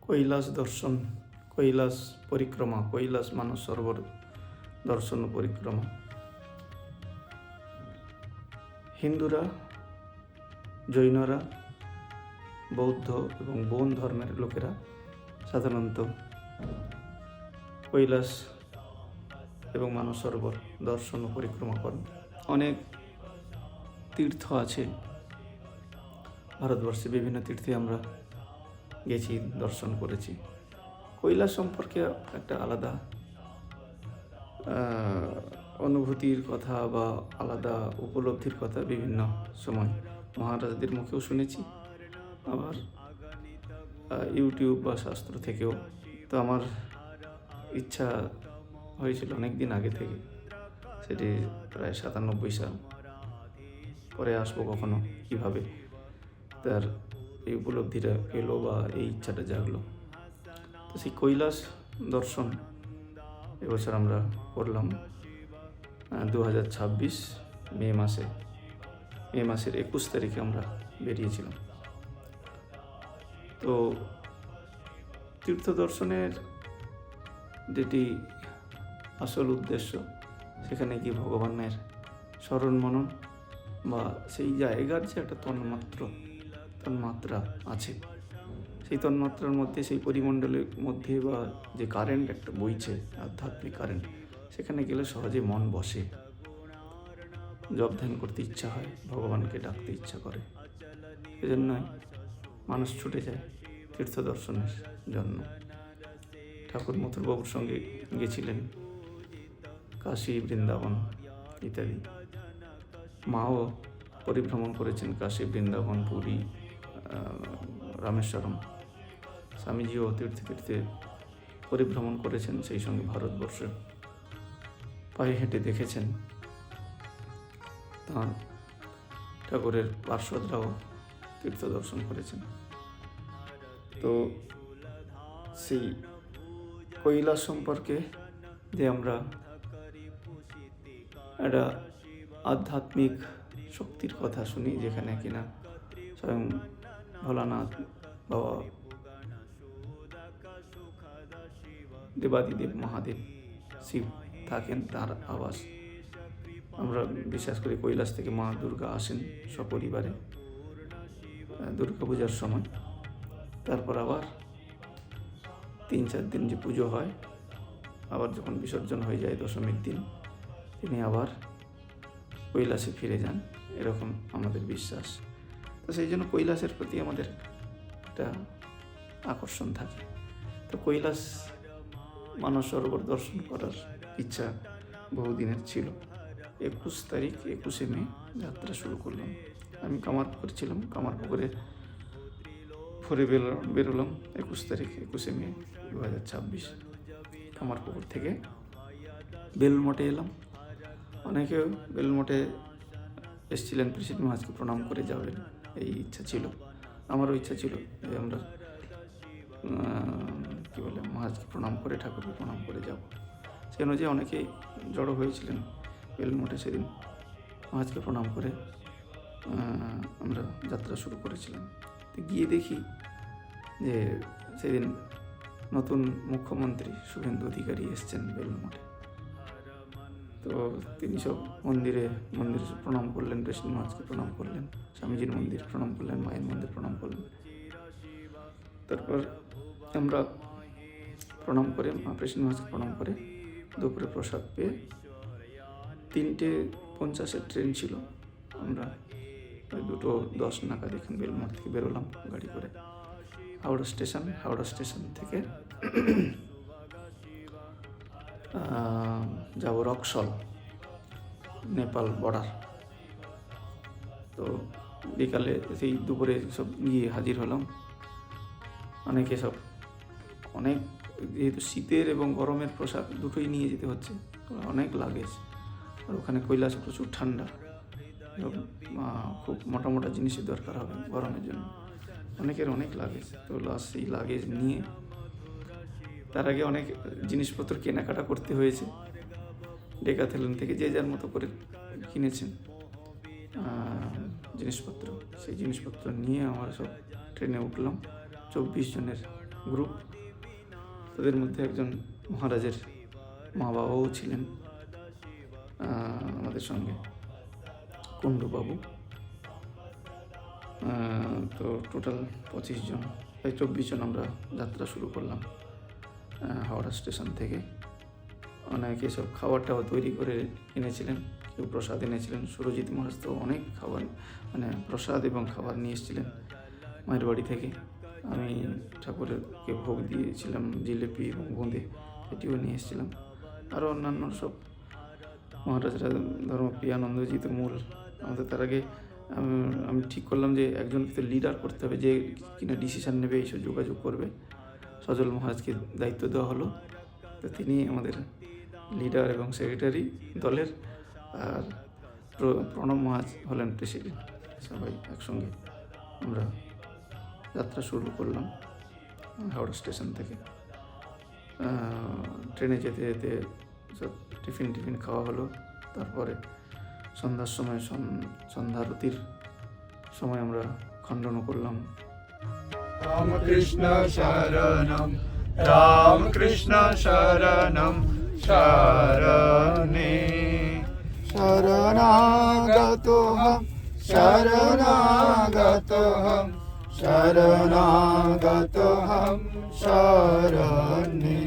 কৈলাস দর্শন, কৈলাস পরিক্রমা, কৈলাস মানস সরোবর দর্শন ও পরিক্রমা। হিন্দুরা, জৈনরা, বৌদ্ধ এবং বৌন ধর্মের লোকেরা সাধারণত কৈলাস এবং মানস সরোবর দর্শন ও পরিক্রমা করেন। অনেক তীর্থ আছে ভারতবর্ষে, বিভিন্ন তীর্থে আমরা গেছি, দর্শন করেছি। কৈলাস সম্পর্কে একটা আলাদা অনুভূতির কথা বা আলাদা উপলব্ধির কথা বিভিন্ন সময় মহারাজদের মুখেও শুনেছি, আবার ইউটিউব বা শাস্ত্র থেকেও। তো আমার ইচ্ছা হয়েছিল অনেক দিন আগে থেকে, সেটি প্রায় 97 সাল। পরে আসবো কখনো, কীভাবে তার এই উপলব্ধিটা এলো বা এই ইচ্ছাটা জাগলো। তো সেই কৈলাস দর্শন এবছর আমরা করলাম 2026 মে মাসের 21 তারিখে আমরা বেরিয়েছিলাম। তো তীর্থ দর্শনের যেটি আসল উদ্দেশ্য, সেখানে গিয়ে ভগবানের স্মরণ মনন বা সেই জায়গার যে একটা তন্মাত্রা আছে, সেই তন্মাত্রার মধ্যে, সেই পরিমণ্ডলের মধ্যে বা যে কারেন্ট একটা বইছে, আধ্যাত্মিক কারেন্ট, সেখানে গেলে সহজে মন বসে, জপ ধ্যান করতে ইচ্ছা হয়, ভগবানকে ডাকতে ইচ্ছা করে। এজন্যই মানুষ ছুটে যায় তীর্থ দর্শনের জন্য। ঠাকুর মথুরবাবুর সঙ্গে গেছিলেন কাশী, বৃন্দাবন ইত্যাদি। মাও পরিভ্রমণ করেছেন কাশী, বৃন্দাবন, পুরী, রামেশ্বরম। স্বামীজিও তীর্থে পরিভ্রমণ করেছেন, সেই সঙ্গে ভারতবর্ষে পায়ে হেঁটে দেখেছেন। তাঁর ঠাকুরের পার্শ্বদরাও তীর্থ দর্শন করেছেন। তো সেই কৈলাস সম্পর্কে যে আমরা একটা আধ্যাত্মিক শক্তির কথা শুনি, যেখানে কিনা স্বয়ং ভোলানাথ বাবা, দেবাদিদেব মহাদেব শিব থাকেন, তার আবাস। আমরা বিশ্বাস করি কৈলাস থেকে মা দুর্গা আসেন সপরিবারে দুর্গা পূজার সময়। তারপর আবার 3-4 দিন যে পুজো হয়, আবার যখন বিসর্জন হয়ে যায় দশমীর দিন, তিনি আবার কৈলাসে ফিরে যান, এরকম আমাদের বিশ্বাস। তো সেই জন্য কৈলাসের প্রতি আমাদের একটা আকর্ষণ থাকে। তো কৈলাস মানস সরোবর দর্শন করার ইচ্ছা বহুদিনের ছিল। 21 তারিখ 21শে মে যাত্রা শুরু করলাম। আমি কামারপুকুর ছিলাম, কামারপুকুরে ভোরে বেরোলাম 21 তারিখ 21শে মে 2026। কামারপুকুর থেকে বেলমঠে এলাম। অনেকেও বেলমঠে এসেছিলেন প্রেসিডেন্ট মহারাজকে প্রণাম করে যাবেন, এই ইচ্ছা ছিল। আমারও ইচ্ছা ছিল যে আমরা মহারাজকে প্রণাম করে, ঠাকুরকে প্রণাম করে যাব। সেই অনুযায়ী অনেকেই জড়ো হয়েছিলেন বেলমঠে। সেদিন মহারাজকে প্রণাম করে আমরা যাত্রা শুরু করেছিলাম। তো গিয়ে দেখি যে সেদিন নতুন মুখ্যমন্ত্রী শুভেন্দু অধিকারী এসছেন বেলমঠে। তো তিনি সব মন্দিরে প্রণাম করলেন, প্রেসিডেন্ট মহারাজকে প্রণাম করলেন, স্বামীজির মন্দির প্রণাম করলেন, মায়ের মন্দির প্রণাম করলেন। তারপর আমরা প্রণাম করে, প্রেসিডেন্ট মহারাজকে প্রণাম করে দুপুরে প্রসাদ পেয়ে 3:50 ট্রেন ছিল। আমরা 2:10 নাগাদ এখানে বেলমঠ থেকে বেরোলাম গাড়ি করে হাওড়া স্টেশন থেকে যাব রক্সল, নেপাল বর্ডার। তো বিকালে সেই দুপুরে সব গিয়ে হাজির হলাম। অনেক যেহেতু শীতের এবং গরমের পোশাক দুটোই নিয়ে যেতে হচ্ছে, অনেক লাগেজ। আর ওখানে কৈলাসে প্রচুর ঠান্ডা, খুব মোটা জিনিসের দরকার হবে গরমের জন্য। অনেকের অনেক লাগেজ। তো সেই লাগেজ নিয়ে তার আগে অনেক জিনিসপত্র কেনাকাটা করতে হয়েছে। ডেকাথেলন থেকে যে যার মতো করে কিনেছেন জিনিসপত্র। সেই জিনিসপত্র নিয়ে আমরা সব ট্রেনে উঠলাম। 24 জনের গ্রুপ। তাদের মধ্যে একজন মহারাজের মা বাবাও ছিলেন আমাদের সঙ্গে, কুণ্ডুবাবু। তো টোটাল 25 জন, প্রায় 24 জন আমরা যাত্রা শুরু করলাম হাওড়া স্টেশন থেকে। অনেকে সব খাবার টাবার তৈরি করে এনেছিলেন, কেউ প্রসাদ এনেছিলেন। সুরজিৎ মহারাজ তো অনেক খাবার, মানে প্রসাদ এবং খাবার নিয়ে এসেছিলেন মায়ের বাড়ি থেকে। আমি ঠাকুরকে ভোগ দিয়েছিলাম জিলিপি এবং বোঁদে, এটিও নিয়ে এসেছিলাম। আরও অন্যান্য সব মহারাজরা, ধর্মপ্রিয়ানন্দজি তো মূল আমাদের। তার আগে আমি ঠিক করলাম যে একজনকে তো লিডার করতে হবে, যে কিনা ডিসিশান নেবে, এইসব যোগাযোগ করবে। সজল মহারাজকে দায়িত্ব দেওয়া হলো, তো তিনি আমাদের লিডার এবং সেক্রেটারি দলের, আর প্রণব মহারাজ হলেন প্রেসিডেন্ট। সবাই একসঙ্গে আমরা যাত্রা শুরু করলাম হাওড়া স্টেশন থেকে। ট্রেনে যেতে যেতে সব টিফিন খাওয়া হলো। তারপরে সন্ধ্যার সময় সন্ধ্যারতির সময় আমরা খণ্ডনও করলাম। রামকৃষ্ণ শরণম রামকৃষ্ণ শরণম শরণে শরণাগতোহম শরণাগতোহম শরণাগতোহম শরণে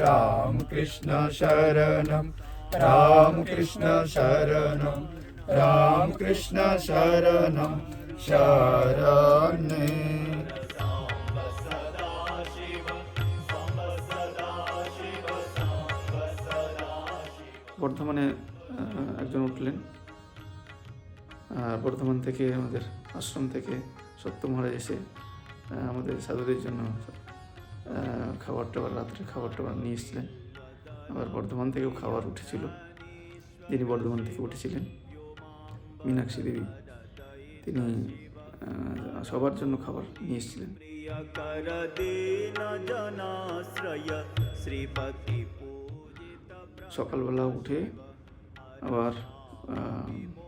রামকৃষ্ণ শরণম রামকৃষ্ণ শরণম রামকৃষ্ণ শরণম শরণে। বর্ধমানে একজন উঠলেন, বর্ধমান থেকে আমাদের আশ্রম থেকে সত্য মহারাজ এসে আমাদের সাধুদের জন্য খাবার টাবার, রাত্রে খাবার টাবার নিয়ে এসেছিলেন। আবার বর্ধমান থেকেও খাবার উঠেছিল, যিনি বর্ধমান থেকে উঠেছিলেন মীনাক্ষী দেবী, তিনি সবার জন্য খাবার নিয়ে এসেছিলেন। সকালবেলা উঠে আবার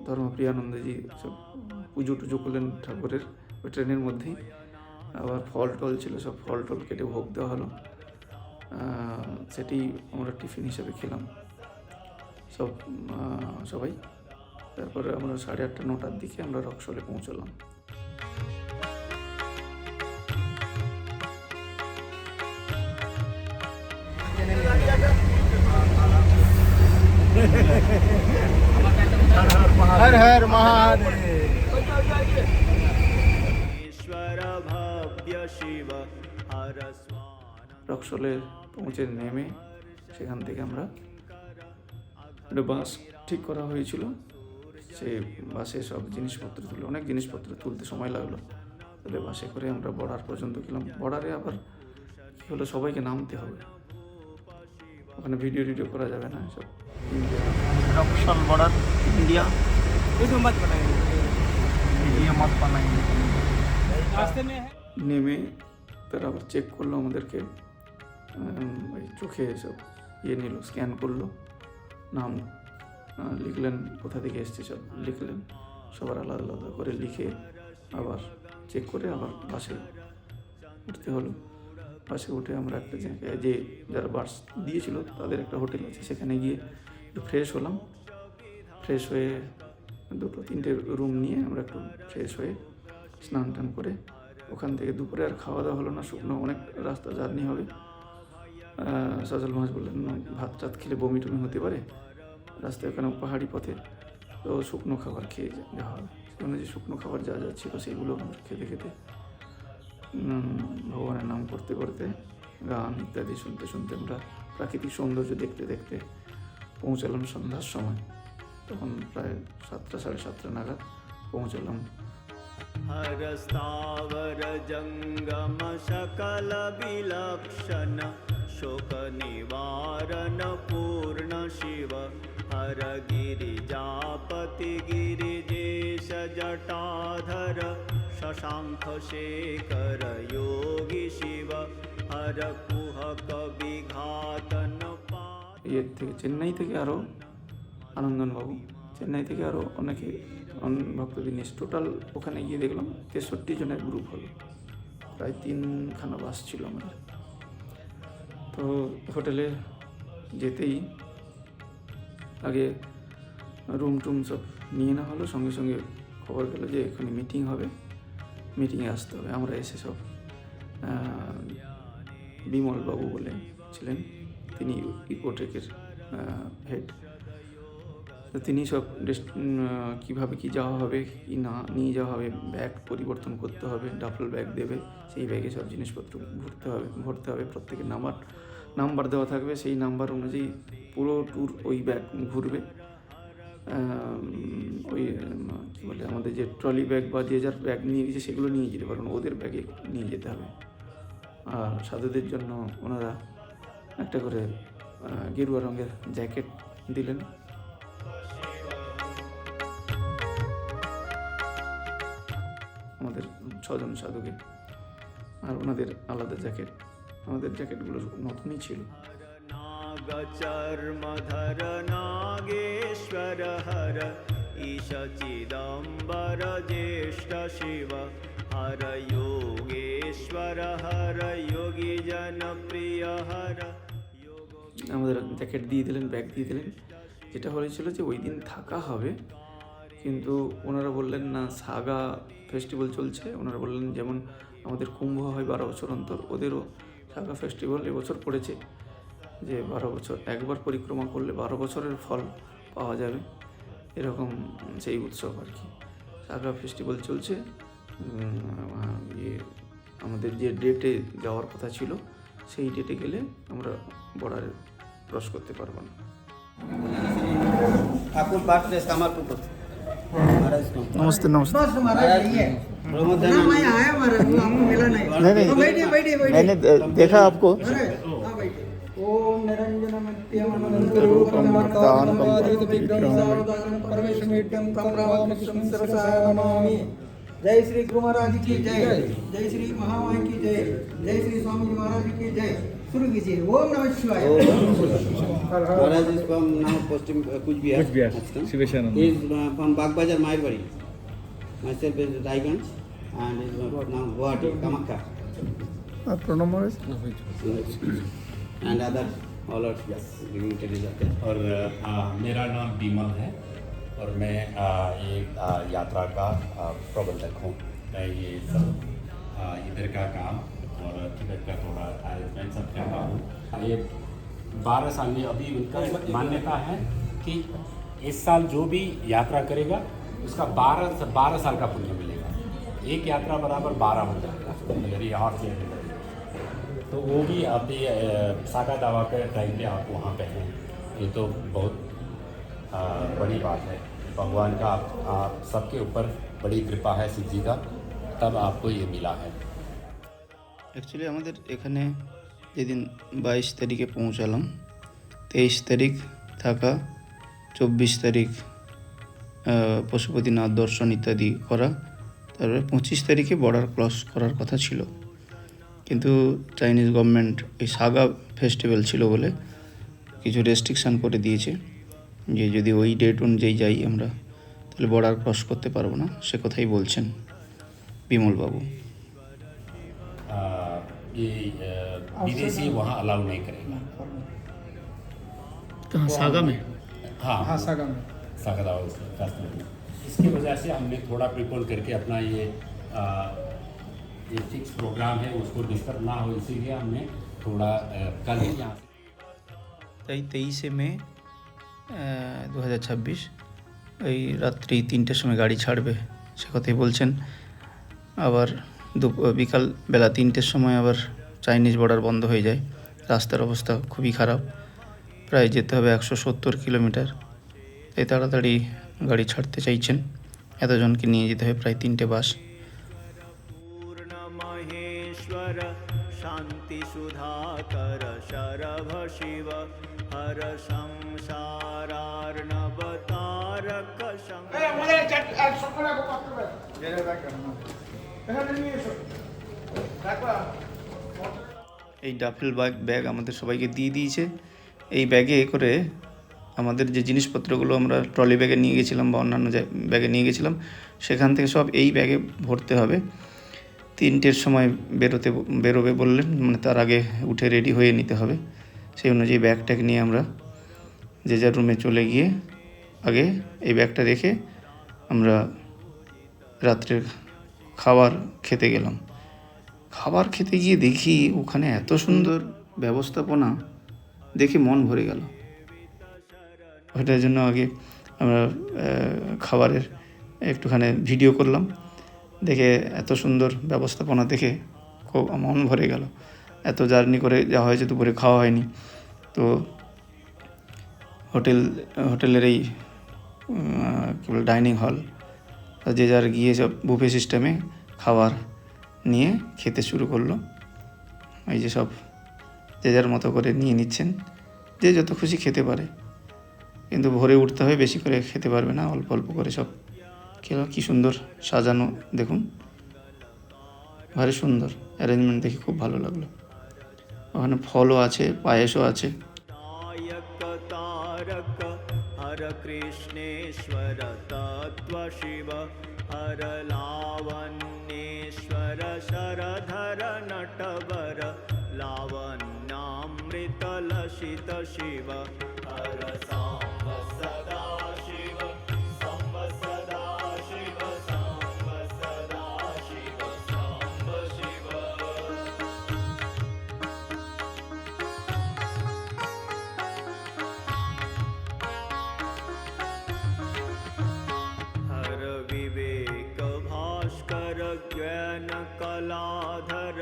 ধর্মপ্রিয়ানন্দজি সব পুজো টুজো করলেন ঠাকুরের ওই ট্রেনের মধ্যেই। আবার ফল টল ছিল, সব ফল টল কেটে ভোগ দেওয়া হলো, সেটি আমরা টিফিন হিসেবে খেলাম সবাই। তারপরে আমরা 8:30 9টার দিকে আমরা রক্সলে পৌঁছলাম। हर हर महादेव। রক্সলে পৌঁছে নেমে সেখান থেকে আমরা একটা বাস ঠিক করা হয়েছিল, সেই বাসে সব জিনিসপত্র তুলে, অনেক জিনিসপত্র তুলতে সময় লাগলো। তাহলে বাসে করে আমরা বর্ডার পর্যন্ত গেলাম। বর্ডারে আবার কী হলো, সবাইকে নামতে হবে, ওখানে ভিডিও করা যাবে না। সব रक्सल बॉर्डर इंडिया, इसमें मत बनाएंगे, ये मत बनाएंगे। रास्ते में है। নেমে তারা আবার চেক করলো আমাদেরকে, ওই চোখে সব নিল, স্ক্যান করলো, নাম লিখলেন, কোথা থেকে এসছে সব লিখলেন, সবার আলাদা আলাদা করে লিখে আবার চেক করে আবার বাসে উঠতে হলো। বাসে উঠে আমরা একটা জায়গায়, যে যারা বাস দিয়েছিল তাদের একটা হোটেল আছে, সেখানে গিয়ে একটু ফ্রেশ হলাম। ফ্রেশ হয়ে 2-3টে রুম নিয়ে আমরা একটু ফ্রেশ হয়ে স্নান টান করে ওখান থেকে দুপুরে আর খাওয়া দাওয়া হলো না, শুকনো অনেক রাস্তা জার্নি হবে। সজল মহারাজ বললেন ভাত টাত খেলে বমি টমি হতে পারে রাস্তায়, ওখানে পাহাড়ি পথে, তো শুকনো খাবার খেয়ে যাওয়া হবে। সেখানে যে শুকনো খাবার যা যা ছিল সেগুলো আমরা খেতে খেতে, ভগবানের নাম করতে করতে, গান ইত্যাদি শুনতে শুনতে আমরা প্রাকৃতিক সৌন্দর্য দেখতে দেখতে পৌঁছালাম সন্ধ্যার সময়। তখন প্রায় 7টা 7:30 নাগাদ পৌঁছালাম। हर स्थावर जंगम सकल विलक्षण शोक निवारण पूर्ण शिव हर गिरिजापति गिरिजेश जटाधर शशांक शेखर योगी शिव हर कुहक विघातन থেকে চেন্নাই থেকে আরও আনন্দনবাবু, চেন্নাই থেকে আরও অনেকে ভক্তদের নিয়ে, টোটাল ওখানে গিয়ে দেখলাম 63 জনের গ্রুপ হলো। প্রায় 3খানা বাস ছিল আমাদের। তো হোটেলে যেতেই আগে রুম টুম সব নিয়ে নেওয়া হলো, সঙ্গে সঙ্গে খবর গেল যে এখানে মিটিং হবে, মিটিংয়ে আসতে হবে। আমরা এসে সব বিমল বাবু বলে ছিলেন, তিনি ইকোটেকের হেড, তো তিনি সব কীভাবে কী যাওয়া হবে কি না নিয়ে যাওয়া হবে, ব্যাগ পরিবর্তন করতে হবে, ডাফল ব্যাগ দেবে, সেই ব্যাগে সব জিনিসপত্র ভরতে হবে, প্রত্যেকের নাম্বার দেওয়া থাকবে, সেই নাম্বার অনুযায়ী পুরো ট্যুর ওই ব্যাগ ঘুরবে। ওই কী বলে, আমাদের যে ট্রলি ব্যাগ বা যে যার ব্যাগ নিয়ে গেছে সেগুলো নিয়ে যেতে পারবেন, ওদের ব্যাগে নিয়ে যেতে হবে। আর সাধুদের জন্য ওনারা একটা করে গেরুয়া রঙের জ্যাকেট দিলেন। আমাদের 6 জন সাধুকে, আর ওনাদের আলাদা জ্যাকেট। আমাদের জ্যাকেটগুলো নতুনই ছিল। नागचर्मधर नागेश्वर हर ईश चिदम्बर ज्येष्ठ शिव हर योगेश्वर हर योगी जनप्रिय हर আমাদের জ্যাকেট দিয়ে দিলেন, ব্যাগ দিয়ে দিলেন। যেটা হয়েছিল যে ওই দিন থাকা হবে, কিন্তু ওনারা বললেন না, সাগা ফেস্টিভ্যাল চলছে। ওনারা বললেন যেমন আমাদের কুম্ভ হয় 12 বছর অন্তর, ওদেরও সাগা ফেস্টিভ্যাল এবছর পড়েছে, যে 12 বছর একবার পরিক্রমা করলে 12 বছরের ফল পাওয়া যাবে, এরকম সেই উৎসব আর কি। সাগা ফেস্টিভ্যাল চলছে। আমাদের যে ডেটে যাওয়ার কথা ছিল সেই ডেটে গেলে আমরা বর্ডারে ক্রস করতে পারবো না। ठाकुर पाठ से कामापुर को महाराज को নমস্তে। महाराज प्रमोदन मैं आया महाराज, वो आपको मिला नहीं। नहीं। तो बैठिए बैठिए बैठिए। मैंने देखा आपको। अरे, हाँ बैठिए। ओम रूपम दानकं परमेश्वरं कमलाकृष्णं शिरसा नमामि। जय श्री गुरु महाराज की जय, जय श्री महामाई की जय, जय श्री स्वामी जी महाराज की जय। शुरू कीजिए। ओम नमः शिवाय। महाराज is from now posting Kuchbihar. Shivasanand. He is from Bagbazar, Mayarbari. Myself is Raiganj and is now Guwahati, Kamakka. প্রণাম। And other all are dignitaries are there. और मेरा नाम बीमल है और मैं ये यात्रा का प्रबंधक हूँ। मैं ये सब इधर का काम और टिकट का थोड़ा अरेंजमेंट सब करता हूँ। ये 12 साल में अभी उनका मान्यता है कि इस साल जो भी यात्रा करेगा उसका 12 साल का पुण्य मिलेगा। एक यात्रा बराबर 12 हो जाएगा अगर ये और से तो वो भी अभी सागा दावा के टाइम पे आप वहाँ पे हैं, ये तो बहुत बड़ी बात है। भगवान का आप सबके ऊपर बड़ी कृपा है, शिव जी का, तब आपको ये मिला है। অ্যাকচুয়ালি আমাদের এখানে যেদিন 22 তারিখে পৌঁছালাম, 23 তারিখ থাকা, 24 তারিখ পশুপতিনাথ দর্শন ইত্যাদি করা, তারপরে 25 তারিখে বর্ডার ক্রস করার কথা ছিল। কিন্তু চাইনিজ গভর্নমেন্ট এই সাগা ফেস্টিভ্যাল ছিল বলে কিছু রেস্ট্রিকশান করে দিয়েছে, যে যদি ওই ডেট অনুযায়ী যাই আমরা তাহলে বর্ডার ক্রস করতে পারবো না, সে কথাই বলছেন বিমলবাবু। ये विदेशी वहाँ अलाउ नहीं करेगा। कहाँ, सागा में? हाँ सागा में। सागा दावा फेस्टिवल में। इसकी वजह से हमने थोड़ा प्रिपोन करके अपना ये फिक्स प्रोग्राम है उसको डिस्टर्ब ना हो, इसीलिए हमने थोड़ा कल ही यहाँ তাই 23শে মে 2026 ওই রাত্রি 3টের সময় গাড়ি ছাড়বে, সে কথাই বলছেন। আবার বিকাল বেলা 3টের সময় আবার চাইনিজ বর্ডার বন্ধ হয়ে যায়। রাস্তার অবস্থা খুবই খারাপ, প্রায় যেতে হবে 170 কিলোমিটার। তাই তাড়াতাড়ি গাড়ি ছাড়তে চাইছেন। এতজনকে নিয়ে যেতে হবে প্রায় 3টে বাস। पूर्ण महेश्वर शांति सुधाकर शरभ शिव हर संसारार्णव तारक এই ডাফেল ব্যাগ আমাদের সবাইকে দিয়ে দিয়েছে। এই ব্যাগে করে আমাদের যে জিনিসপত্রগুলো আমরা ট্রলি ব্যাগে নিয়ে গেছিলাম বা অন্যান্য ব্যাগে নিয়ে গেছিলাম, সেখান থেকে সব এই ব্যাগে ভরতে হবে। 3টের সময় বেরোবে বললেন, মানে তার আগে উঠে রেডি হয়ে নিতে হবে। সেই অনুযায়ী ব্যাগটাকে নিয়ে আমরা যে যার রুমে চলে গিয়ে আগে এই ব্যাগটা রেখে আমরা রাত্রের খাবার খেতে গেলাম। খাবার খেতে গিয়ে দেখি ওখানে এত সুন্দর ব্যবস্থাপনা দেখে মন ভরে গেল। ওটার জন্য আগে আমরা খাবারের একটুখানি ভিডিও করলাম, দেখে এত সুন্দর ব্যবস্থাপনা দেখে খুব মন ভরে গেল। এত জার্নি করে যাওয়া হয়েছে, দুপুরে খাওয়া হয়নি। তো হোটেলের এই কী বলে ডাইনিং হল, যে যার গিয়ে সব বুফে সিস্টেমে খাবার নিয়ে খেতে শুরু করলো। এই যে সব যে যার মতো করে নিয়ে নিচ্ছেন, যে যত খুশি খেতে পারে, কিন্তু ভোরে উঠতে হয়, বেশি করে খেতে পারবে না, অল্প অল্প করে সব খেলো। কী সুন্দর সাজানো দেখুন, ভারী সুন্দর অ্যারেঞ্জমেন্ট, দেখে খুব ভালো লাগলো। ওখানে ফলও আছে, পায়েসও আছে। नायक तारक हर कृष्णेश्वर तत्व शिव हर लावण्येश्वर शरधर नटवर लावण्यामृत लसित शिव हर सांब सदा शिव सांब सदा शिव सांब सदा शिव सांब शिव हर विवेक भास्कर ज्ञान कलाधर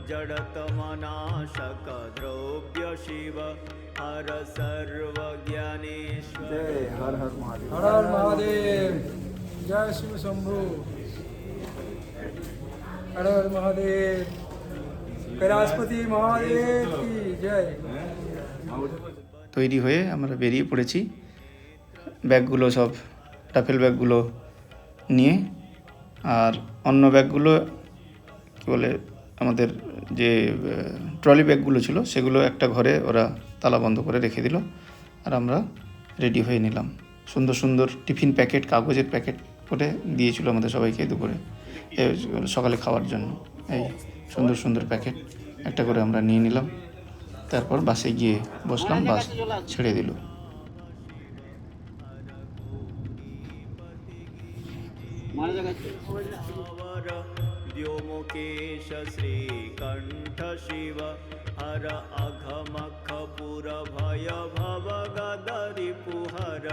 जड़त मनाशक द्रव्य शिव हर सर्वज्ञानेश्वर हर हर महादेव। जय शिव शंभु। हर हर महादेव। कैलाशपति महादेव की जय। তৈরি হয়ে আমরা বেরিয়ে পড়েছি। ব্যাগগুলো সব টাফেল ব্যাগগুলো নিয়ে, আর অন্য ব্যাগগুলো কী বলে আমাদের যে ট্রলি ব্যাগগুলো ছিল সেগুলো একটা ঘরে ওরা তালা বন্ধ করে রেখে দিল। আর আমরা রেডি হয়ে নিলাম। সুন্দর সুন্দর টিফিন প্যাকেট, কাগজের প্যাকেট করে দিয়েছিল আমাদের সবাইকে দুপুরে সকালে খাওয়ার জন্য। এই সুন্দর সুন্দর প্যাকেট একটা করে আমরা নিয়ে নিলাম। তারপর বাসে গিয়ে বসলাম, বাস ছেড়ে দিল। व्योमकेश श्रीकण्ठ शिव हर अघमख पुर भय भव गदरि पुहर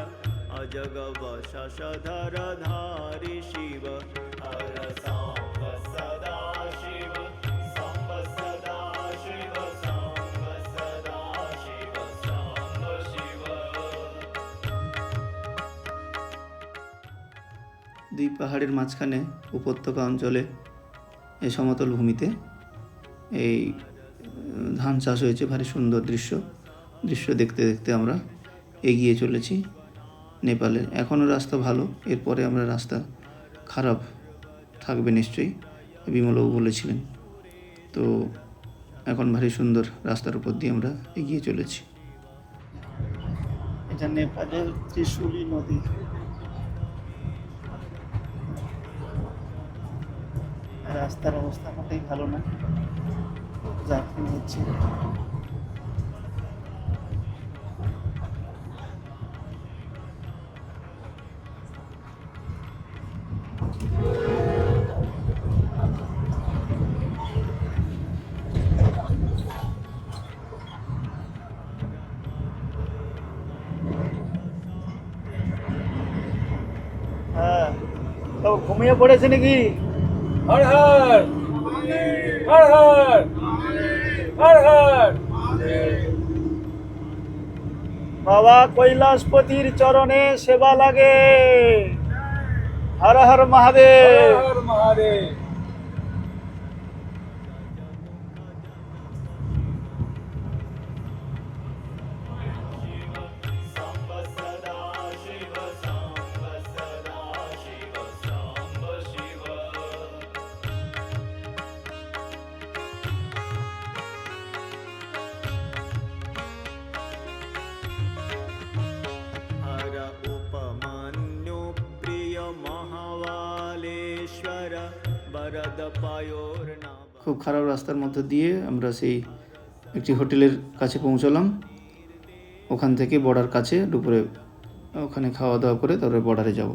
अजग वशधर धारि शिव हर सांब सदा शिव सांब सदा शिव सांब सदा शिव सांब शिव। দুই পাহাড়ের মাঝখানে উপত্যকা অঞ্চলে এই সমতল ভূমিতে এই ধান চাষ হয়েছে। ভারী সুন্দর দৃশ্য দেখতে দেখতে আমরা এগিয়ে চলেছি নেপালে। এখনও রাস্তা ভালো, এরপরে আমরা রাস্তা খারাপ থাকবে নিশ্চয়ই, বিমলবাবু বলেছিলেন। তো এখন ভারী সুন্দর রাস্তার উপর দিয়ে আমরা এগিয়ে চলেছি। এটা নেপালের ত্রিশুলি নদী। রাস্তার অবস্থা মোটেই ভালো না, জার্কিং হচ্ছে। হ্যাঁ, তো ঘুমিয়ে পড়েছে নাকি? हर हर हर हर हर हर। বাবা কৈলাসপতির চরণে সেবা লাগে। হর হর মহাদেব। हर हर महादेव। सांब सदा शिव सांब सदा शिव सांब शिव। हर उपमन्यु प्रिय महावालेश्वर यदपयोर्नभ খুব খারাপ রাস্তার মধ্যে দিয়ে আমরা সেই একটি হোটেলের কাছে পৌঁছলাম। ওখান থেকে বর্ডার কাছে দুপুরে ওখানে খাওয়া দাওয়া করে তারপরে বর্ডারে যাব।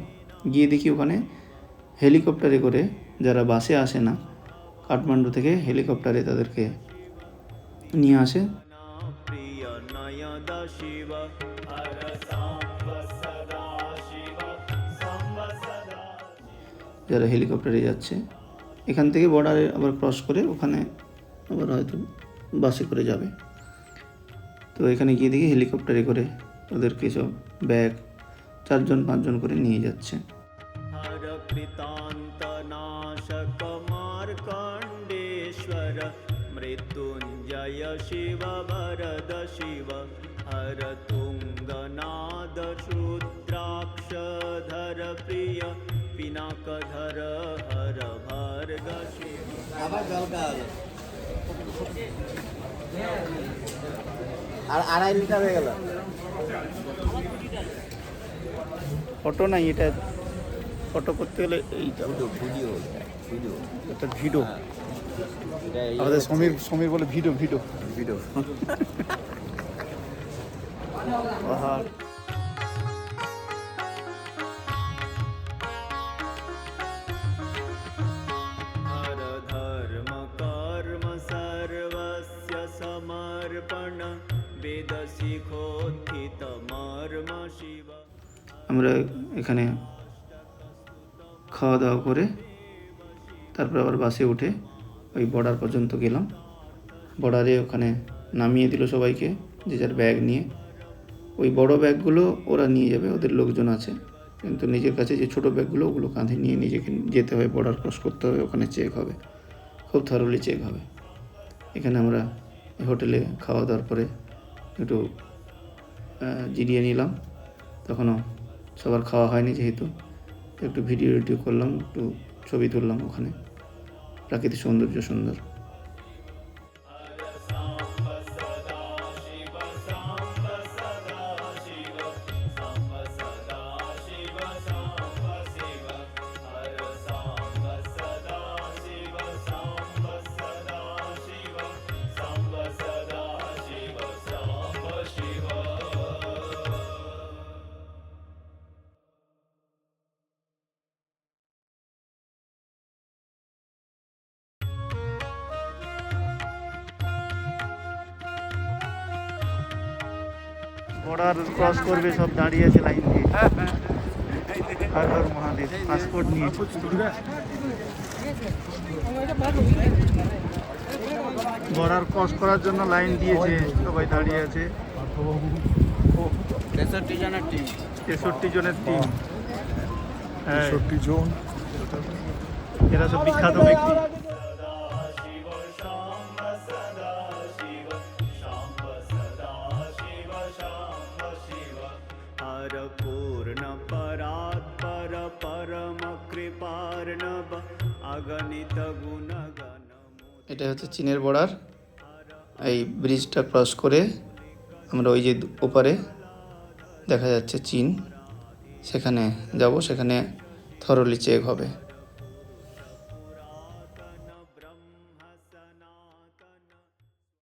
গিয়ে দেখি ওখানে হেলিকপ্টারে করে, যারা বাসে আসে না, কাঠমান্ডু থেকে হেলিকপ্টারে তাদেরকে নিয়ে আসে। प्रिय नयद शिव हर सांब सदा शिव सांब सदा যারা হেলিকপ্টারে যাচ্ছে, এখান থেকে বর্ডারে আবার ক্রস করে ওখানে আবার হয়তো বাসে করে যাবে। তো এখানে গিয়ে দেখি হেলিকপ্টারে করে ওদেরকে সব ব্যাগ 4-5 করে নিয়ে যাচ্ছে। हर कृतांत नाशक मार्कंडेश्वर मृत्युंजय शिव वरद शिव हर तुंगनाद शूद्राक्षधर प्रिय पिनाकधर हर भर्ग शिव আবার জল খাওয়া হলো আর 2.5 লিটার হয়ে গেল। ফটো নাই, এটা ফটো করতে গেলে এইটা ভিডিও একটা ভিডিও। আমাদের সমীর বলে ভিডিও ভিডিও ভিডিও পাহাড়। हर धर्म कर्म सर्वस्य समर्पण वेद शिखोत्थित मर्म शिव আমরা এখানে খাওয়া দাওয়া করে তারপর আবার বাসে উঠে ওই বর্ডার পর্যন্ত গেলাম। বর্ডারে ওখানে নামিয়ে দিল সবাইকে, যে যার ব্যাগ নিয়ে। ওই বড় ব্যাগগুলো ওরা নিয়ে যাবে, ওদের লোকজন আছে, কিন্তু নিজের কাছে যে ছোট ব্যাগগুলো ওগুলো কাঁধে নিয়ে নিজেকে যেতে হবে, বর্ডার ক্রস করতে হবে, ওখানে চেক হবে, খুব থরলি চেক হবে। এখানে আমরা হোটেলে খাওয়া দাওয়ার পরে একটু জিরিয়ে নিলাম। তখনও সবার খাওয়া হয়নি, যেহেতু একটু ভিডিও করলাম, একটু ছবি তুললাম। ওখানে প্রাকৃতিক সৌন্দর্য সুন্দর। सांब सदा शिव सांब सदा शिव सांब सदा शिव सांब शिव हर सांब सदा शिव सांब सदा शिव सांब सदा शिव सांब शिव বর্ডার ক্রস করবে, সব দাঁড়িয়ে আছে লাইন দিয়ে। হর হর মহাদেব, পাসপোর্ট নিয়ে। বর্ডার ক্রস করার জন্য লাইন দিয়েছে, সবাই দাঁড়িয়ে আছে। 63 জনের টিম 63 জনের টিম। 63 জন, এরা সব বিখ্যাত ব্যক্তি। शिव शाम्ब सदा शिव शाम्ब सदा शिव शाम्ब शिव हर पूर्ण परात्पर परम कृपार्णव अगणित गुणगण এটা হচ্ছে চীনের বর্ডার। এই ব্রিজটা ক্রস করে আমরা ওই যে ওপারে দেখা যাচ্ছে চীন, সেখানে যাব। সেখানে থরলি চেক হবে।